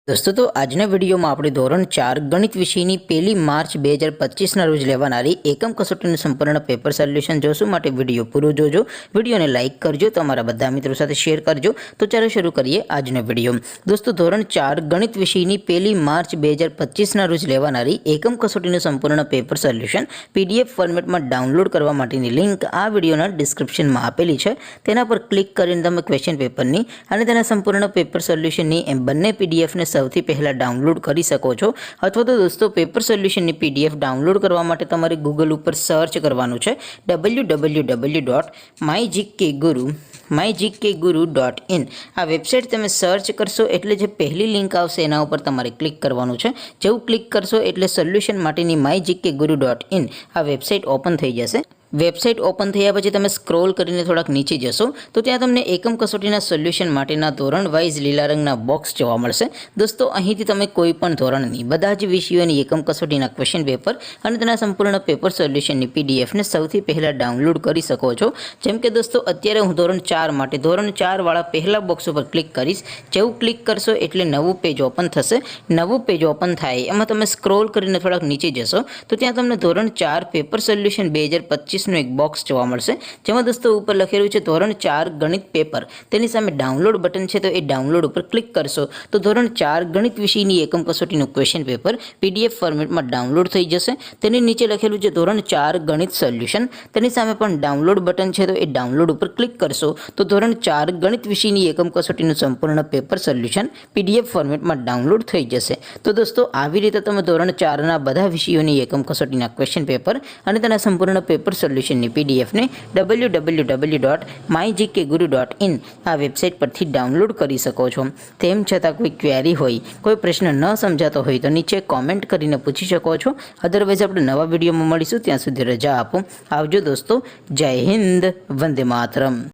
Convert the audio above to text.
दोस्तों तो આજના વિડીયોમાં આપણે ધોરણ 4 ગણિત વિષયની 1 માર્ચ 2025ના રોજ લેવાનારી એકમ કસોટીનું સંપૂર્ણ પેપર સોલ્યુશન જોશું માટે વિડીયો પૂરો જોજો વિડીયોને લાઈક કરજો તમારા બધા મિત્રો સાથે શેર કરજો તો ચાલો શરૂ કરીએ આજનો વિડીયો દોસ્તો ધોરણ 4 ગણિત વિષયની 1 માર્ચ 2025ના રોજ લેવાનારી એકમ કસોટીનું સંપૂર્ણ પેપર સોલ્યુશન પીડીએફ ફોર્મેટમાં ડાઉનલોડ કરવા માટેની લિંક આ વિડીયોના ડિસ્ક્રિપ્શનમાં આપેલી છે તેના પર ક્લિક કરીને તમે ક્વેશ્ચન પેપરની અને તેના સંપૂર્ણ પેપર સોલ્યુશનની એમ બંને પીડીએફને સૌથી પહેલા ડાઉનલોડ કરી શકો છો અથવા તો દોસ્તો પેપર સોલ્યુશનની પીડીએફ ડાઉનલોડ કરવા માટે તમારે ગૂગલ ઉપર સર્ચ કરવાનું છે www.mygkguru.in આ વેબસાઇટ તમે સર્ચ કરશો એટલે જે પહેલી લિંક આવશે એના ઉપર તમારે ક્લિક કરવાનું છે જેવું ક્લિક કરશો એટલે સોલ્યુશન માટેની mygkguru.in આ વેબસાઇટ ઓપન થઈ જશે વેબસાઇટ ઓપન થયા પછી તમે સ્ક્રોલ કરીને થોડાક નીચે જશો તો ત્યાં તમને એકમ કસોટીના સોલ્યુશન માટેના ધોરણ વાઇઝ લીલા રંગના બોક્સ જોવા મળશે દોસ્તો અહીંથી તમે કોઈ પણ ધોરણની બધા જ વિષયોની એકમ કસોટીના ક્વેશ્ચન પેપર અને તેના સંપૂર્ણ પેપર સોલ્યુશનની પીડીએફને સૌથી પહેલાં ડાઉનલોડ કરી શકો છો જેમ કે દોસ્તો અત્યારે હું ધોરણ 4 માટે ધોરણ 4 વાળા પહેલા બોક્સ ઉપર ક્લિક કરીશ જેવું ક્લિક કરશો એટલે નવું પેજ ઓપન થશે નવું પેજ ઓપન થાય એમાં તમે સ્ક્રોલ કરીને થોડાક નીચે જશો તો ત્યાં તમને ધોરણ 4 પેપર સોલ્યુશન 2025 નું એક બોક્સ જોવા મળશે જેમાં દોસ્તો ઉપર લખેલું છે ધોરણ 4 ગણિત પેપર તેની સામે ડાઉનલોડ બટન છે તો એ ડાઉનલોડ ઉપર ક્લિક કરશો તો ધોરણ 4 ગણિત વિષયની એકમ કસોટીનું ક્વેશ્ચન પેપર પીડીએફ ફોર્મેટમાં ડાઉનલોડ થઈ જશે તેની નીચે લખેલું છે ધોરણ 4 ગણિત સોલ્યુશન તેની સામે પણ ડાઉનલોડ બટન છે તો એ ડાઉનલોડ ઉપર ક્લિક કરશો તો ધોરણ 4 ગણિત વિષયની એકમ કસોટીનું સંપૂર્ણ પેપર સોલ્યુશન પીડીએફ ફોર્મેટમાં ડાઉનલોડ થઈ જશે તો દોસ્તો આવી રીતે તમે ધોરણ 4 ના બધા વિષયોની એકમ કસોટીના ક્વેશ્ચન પેપર અને તેના સંપૂર્ણ પેપર સોલ્યુશનની પીડીએફને www.mygkguru.in આ વેબસાઇટ પરથી ડાઉનલોડ કરી શકો છો તેમ છતાં કોઈ ક્વેરી હોય કોઈ પ્રશ્ન ન સમજાતો હોય તો નીચે કોમેન્ટ કરીને પૂછી શકો છો અધરવાઇઝ આપણે નવા વિડીયોમાં મળીશું ત્યાં સુધી રજા આપો આવજો દોસ્તો જય હિન્દ વંદે માતરમ